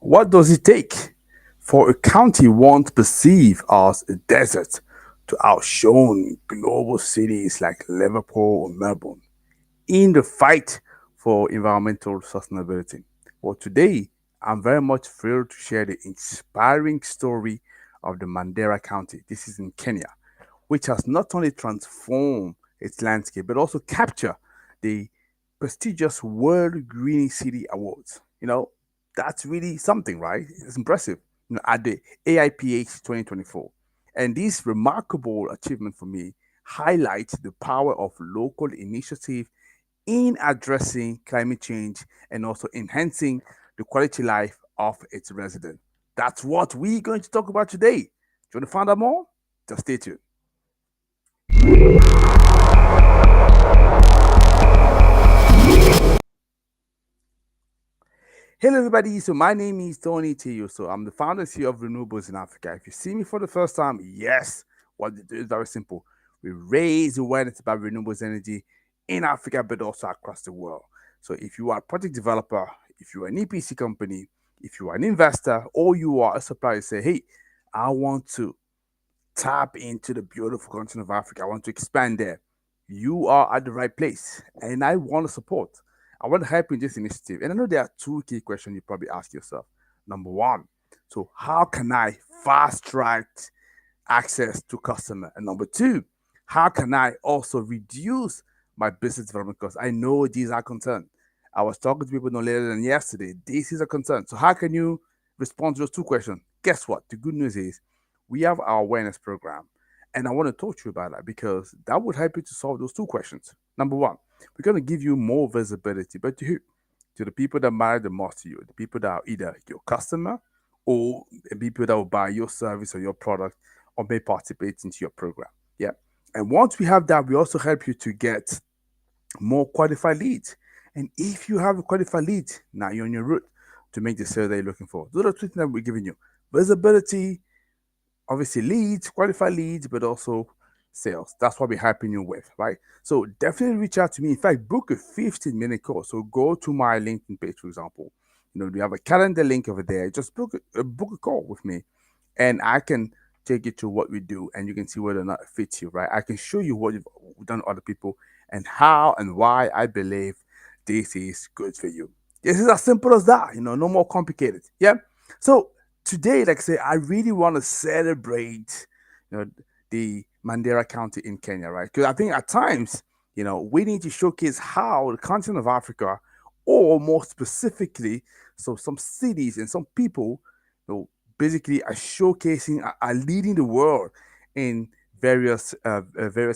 What does it take for a county once perceived as a desert to outshine global cities like Liverpool or Melbourne in the fight for environmental sustainability? Well, today I'm very much thrilled to share the inspiring story of the Mandera County. This is in Kenya, which has not only transformed its landscape but also captured the prestigious World Green City Awards. That's really something, right? It's impressive. At the AIPH 2024. And this remarkable achievement for me highlights the power of local initiative in addressing climate change and also enhancing the quality life of its residents. That's what we're going to talk about today. Do you want to find out more? Just stay tuned. Hello, everybody. So, my name is Tony Teo. So, I'm the founder and CEO of Renewables in Africa. If you see me for the first time, yes, what we do is very simple. We raise awareness about renewables energy in Africa, but also across the world. So, if you are a project developer, if you are an EPC company, if you are an investor, or you are a supplier, say, hey, I want to tap into the beautiful continent of Africa. I want to expand there. You are at the right place, and I want to support. I want to help you in this initiative. And I know there are two key questions you probably ask yourself. Number one, so how can I fast track access to customer? And number two, how can I also reduce my business development costs? I know these are concerns. I was talking to people no later than yesterday. This is a concern. So how can you respond to those two questions? Guess what? The good news is we have our awareness program. And I want to talk to you about that because that would help you to solve those two questions. Number one, we're going to give you more visibility, but to who? To the people that matter the most to you, the people that are either your customer or the people that will buy your service or your product or may participate into your program. Yeah. And once we have that, we also help you to get more qualified leads. And if you have a qualified lead, now you're on your route to make the sale that you're looking for. Those are the two things that we're giving you: visibility, obviously leads, qualified leads, but also sales. That's what we're helping you with, right? So definitely reach out to me. In fact, book a 15-minute call. So go to my LinkedIn page, for example. We have a calendar link over there. Just book a call with me, and I can take you to what we do, and you can see whether or not it fits you, right? I can show you what you've done to other people and how and why I believe this is good for you. This is as simple as that, no more complicated. Yeah. So today, like I say, I really want to celebrate, you know, the Mandera County in Kenya, right? Because I think at times, we need to showcase how the continent of Africa, or more specifically, so some cities and some people, basically are showcasing, are leading the world in various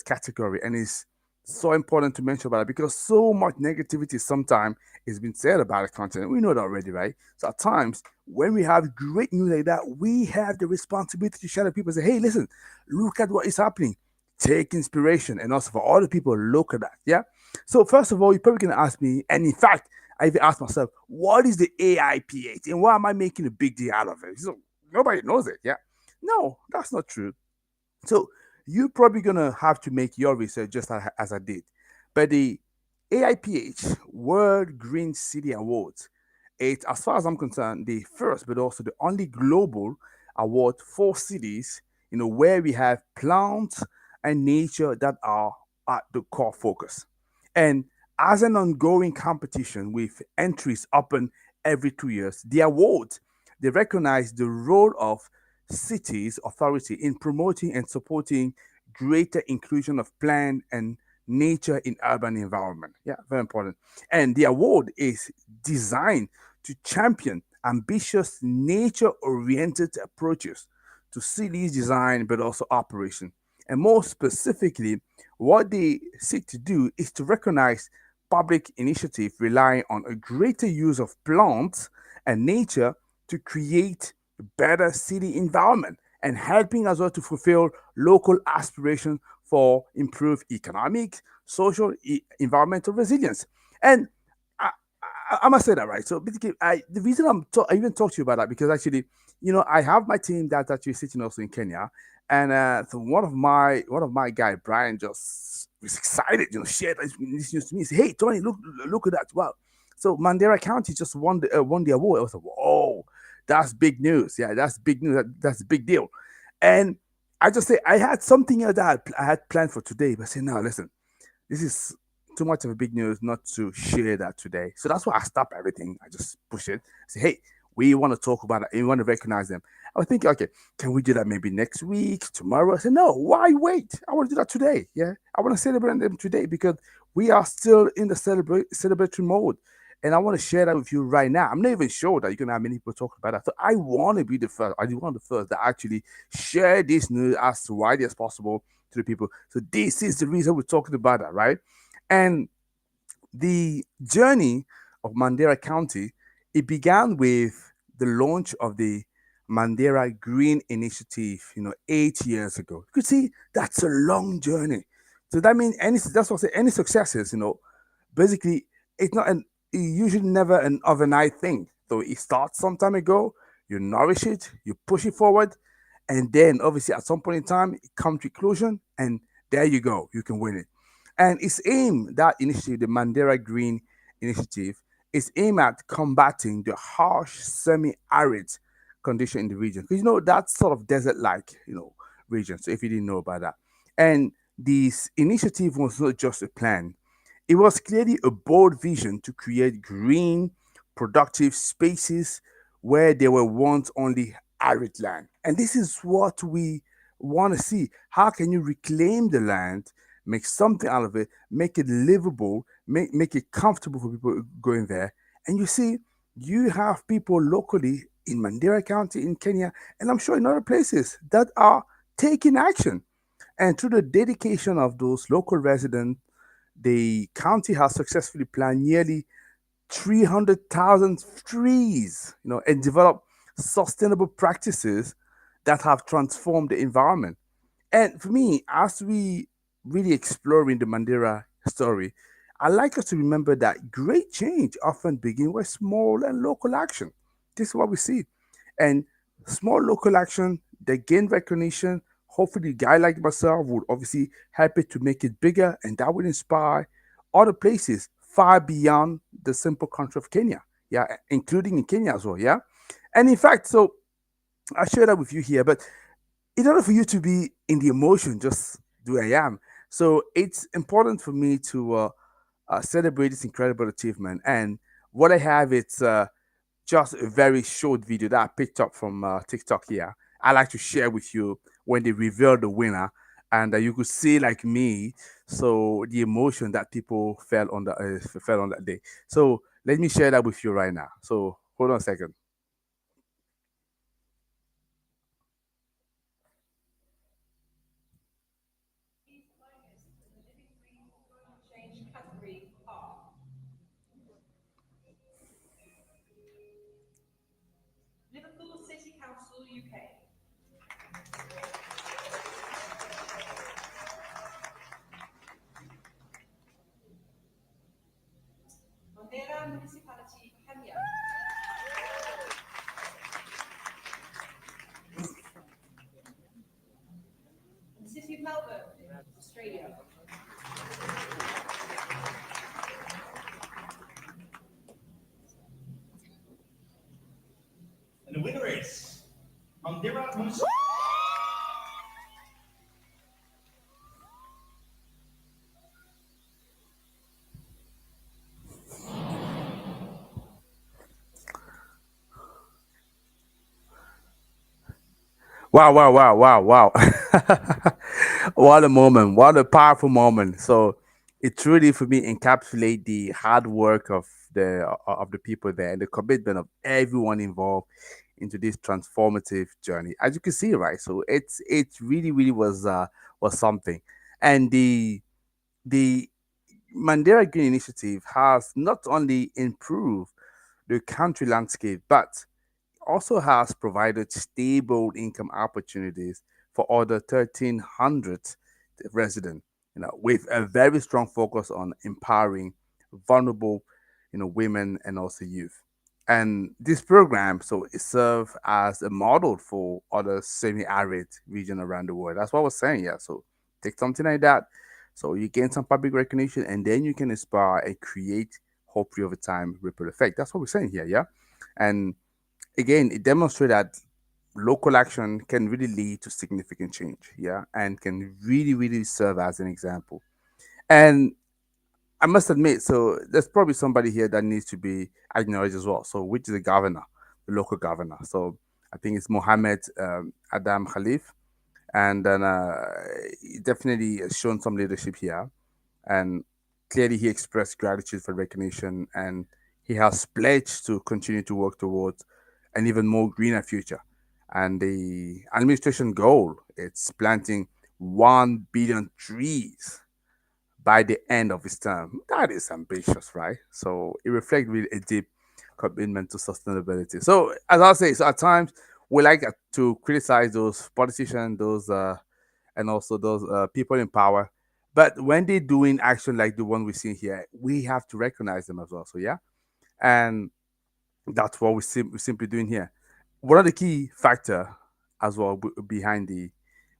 category, and it's so important to mention about it because so much negativity sometimes has been said about the continent. We know that already, right? So at times when we have great news like that, we have the responsibility to share to people, say, hey, listen, look at what is happening. Take inspiration, and also for other people, look at that. Yeah. So first of all, you're probably gonna ask me, and in fact, I even asked myself, what is the AIPH and why am I making a big deal out of it? So nobody knows it. Yeah. No, that's not true. So you're probably gonna have to make your research just as I did. But the AIPH World Green City Awards, it's, as far as I'm concerned, the first but also the only global award for cities, where we have plants and nature that are at the core focus. And as an ongoing competition with entries open every 2 years, the awards, they recognize the role of cities authority in promoting and supporting greater inclusion of plant and nature in urban environment. Yeah, very important. And the award is designed to champion ambitious nature-oriented approaches to cities design but also operation. And more specifically, what they seek to do is to recognize public initiative relying on a greater use of plants and nature to create better city environment and helping as well to fulfill local aspirations for improved economic, social, environmental resilience. And I must say that, right. So basically, the reason I even talk to you about that because actually, I have my team that's actually sitting also in Kenya, and so one of my guy Brian just was excited, shared this news to me. He said, "Hey Tony, look at that! Wow!" So Mandera County just won the award. I was like, "Whoa!" That's big news. Yeah, that's big news. That's a big deal. And I just say I had something else that I had planned for today, but I say no, listen, this is too much of a big news not to share that today. So that's why I stop everything. I just push it. Say, hey, we want to talk about it. We want to recognize them. I was thinking, okay, can we do that maybe next week, tomorrow? I said, no, why wait? I want to do that today. Yeah. I want to celebrate them today because we are still in the celebratory mode. And I want to share that with you right now. I'm not even sure that you're gonna have many people talking about that. So I want to be the first. I want the first that actually share this news as widely as possible to the people. So this is the reason we're talking about that, right? And the journey of Mandera County, it began with the launch of the Mandera Green Initiative, 8 years ago. You could see that's a long journey. So that means that's what I say, any successes, basically it's not an usually never an overnight thing. So it starts some time ago, you nourish it, you push it forward, and then obviously at some point in time it comes to conclusion, and there you go, you can win it. And its aim, that initiative, the Mandera Green Initiative, is aimed at combating the harsh semi-arid condition in the region. Because that's sort of desert-like, region. So if you didn't know about that. And this initiative was not just a plan, it was clearly a bold vision to create green, productive spaces where there were once only arid land. And this is what we want to see. How can you reclaim the land, make something out of it, make it livable, make it comfortable for people going there? And you see, you have people locally in Mandera County in Kenya, and I'm sure in other places that are taking action. And through the dedication of those local residents, the county has successfully planted nearly 300,000 trees, and developed sustainable practices that have transformed the environment. And for me, as we really exploring the Mandela story, I like us to remember that great change often begins with small and local action. This is what we see. And small local action, they gain recognition. Hopefully, a guy like myself would obviously help it to make it bigger, and that would inspire other places far beyond the simple country of Kenya. Yeah, including in Kenya as well. Yeah. And in fact, so I share that with you here, but in order for you to be in the emotion, just do I am. So it's important for me to celebrate this incredible achievement. And what I have, it's just a very short video that I picked up from TikTok here. I like to share with you when they reveal the winner, and you could see like me, so the emotion that people felt on that day. So let me share that with you right now. So hold on a second. And the winner is Mandera Municipal. Wow, wow, wow, wow, wow. What a moment. What a powerful moment. So it truly for me encapsulate the hard work of the people there and the commitment of everyone involved into this transformative journey. As you can see, right? So it really, really was something. And the Mandera Green Initiative has not only improved the country landscape, but also has provided stable income opportunities for other 1,300 residents, with a very strong focus on empowering vulnerable, women and also youth. And this program, so it serves as a model for other semi-arid region around the world. That's what I was saying. Yeah. So take something like that. So you gain some public recognition, and then you can inspire and create, hopefully over time, ripple effect. That's what we're saying here. Yeah. And Again, it demonstrates that local action can really lead to significant change, yeah, and can really, really serve as an example. And I must admit, so there's probably somebody here that needs to be acknowledged as well. So, which is the governor, the local governor. So, I think it's Mohammed Adam Khalif, and then he definitely has shown some leadership here, and clearly he expressed gratitude for recognition, and he has pledged to continue to work towards an even more greener future. And the administration goal, it's planting 1 billion trees by the end of his term. That is ambitious, right? So it reflects really a deep commitment to sustainability. So as I say, so at times we like to criticize those politicians, those and also those people in power. But when they're doing action like the one we see here, we have to recognize them as well. So yeah, and that's what we're simply doing here. One of the key factor as well behind the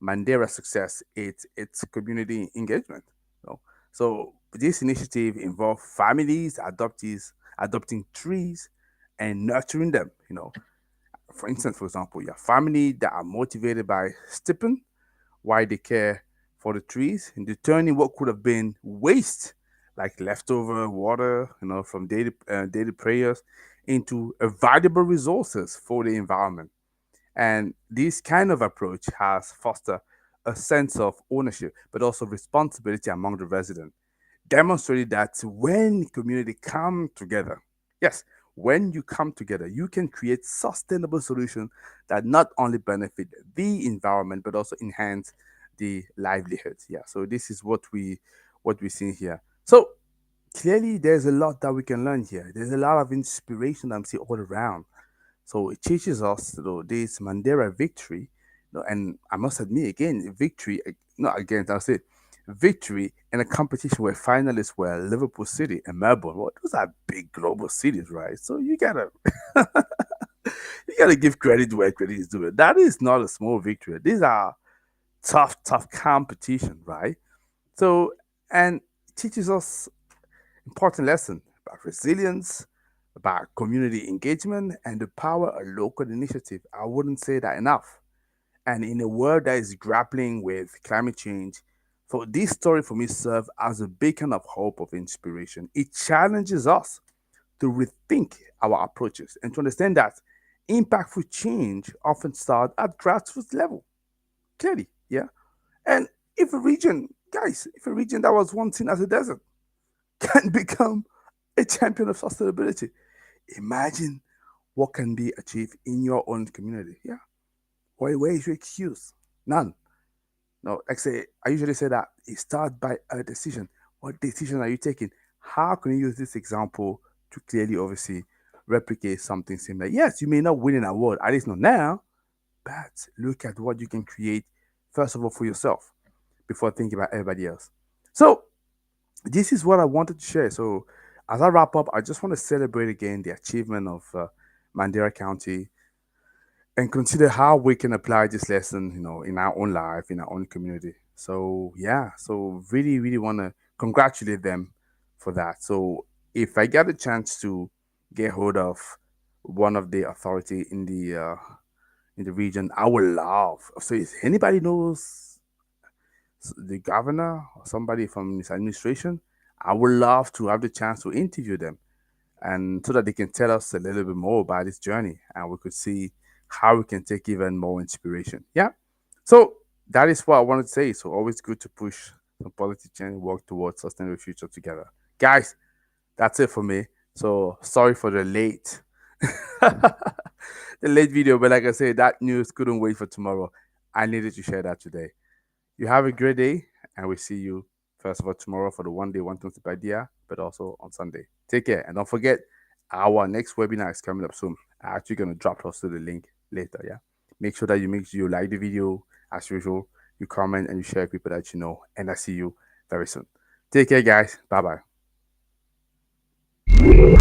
Mandera success is its community engagement. You So this initiative involves families, adoptees, adopting trees and nurturing them. For instance, for example, your family that are motivated by stipend why they care for the trees and determining what could have been waste, like leftover water, from daily prayers, into valuable resources for the environment. And this kind of approach has fostered a sense of ownership, but also responsibility among the residents, demonstrated that when community come together, yes, when you come together, you can create sustainable solutions that not only benefit the environment but also enhance the livelihoods. Yeah, so this is what we see here. So clearly, there's a lot that we can learn here. There's a lot of inspiration I'm seeing all around. So it teaches us, this Mandela victory, and I must admit again, victory, not again, that's it, victory in a competition where finalists were Liverpool City and Melbourne. Well, those are big global cities, right? So you gotta, you gotta give credit where credit is due. That is not a small victory. These are tough, tough competition, right? So, and it teaches us important lesson about resilience, about community engagement, and the power of local initiative. I wouldn't say that enough. And in a world that is grappling with climate change, so this story for me serves as a beacon of hope, of inspiration. It challenges us to rethink our approaches and to understand that impactful change often starts at grassroots level. Clearly, yeah. And if a region, guys, if a region that was once seen as a desert can become a champion of sustainability. Imagine what can be achieved in your own community. Yeah. Where is your excuse? None. No, I usually say that it starts by a decision. What decision are you taking? How can you use this example to clearly, obviously, replicate something similar? Yes, you may not win an award, at least not now, but look at what you can create, first of all, for yourself before thinking about everybody else. So, this is what I wanted to share. So, as I wrap up, I just want to celebrate again the achievement of Mandera County and consider how we can apply this lesson, in our own life, in our own community. So, yeah, so really, really want to congratulate them for that. So, if I get a chance to get hold of one of the authority in the region, I would love. So, if anybody knows the governor or somebody from his administration, I would love to have the chance to interview them and so that they can tell us a little bit more about this journey and we could see how we can take even more inspiration. Yeah. So that is what I wanted to say. So always good to push some positive change and work towards sustainable future together. Guys, that's it for me. So sorry for the late the late video, but like I said, that news couldn't wait for tomorrow. I needed to share that today. You have a great day, and we see you first of all tomorrow for the one day one concept idea, but also on Sunday. Take care, and don't forget our next webinar is coming up soon. I'm actually gonna drop also the link later. Yeah, make sure you like the video as usual, you comment and you share with people that you know, and I see you very soon. Take care, guys. Bye bye.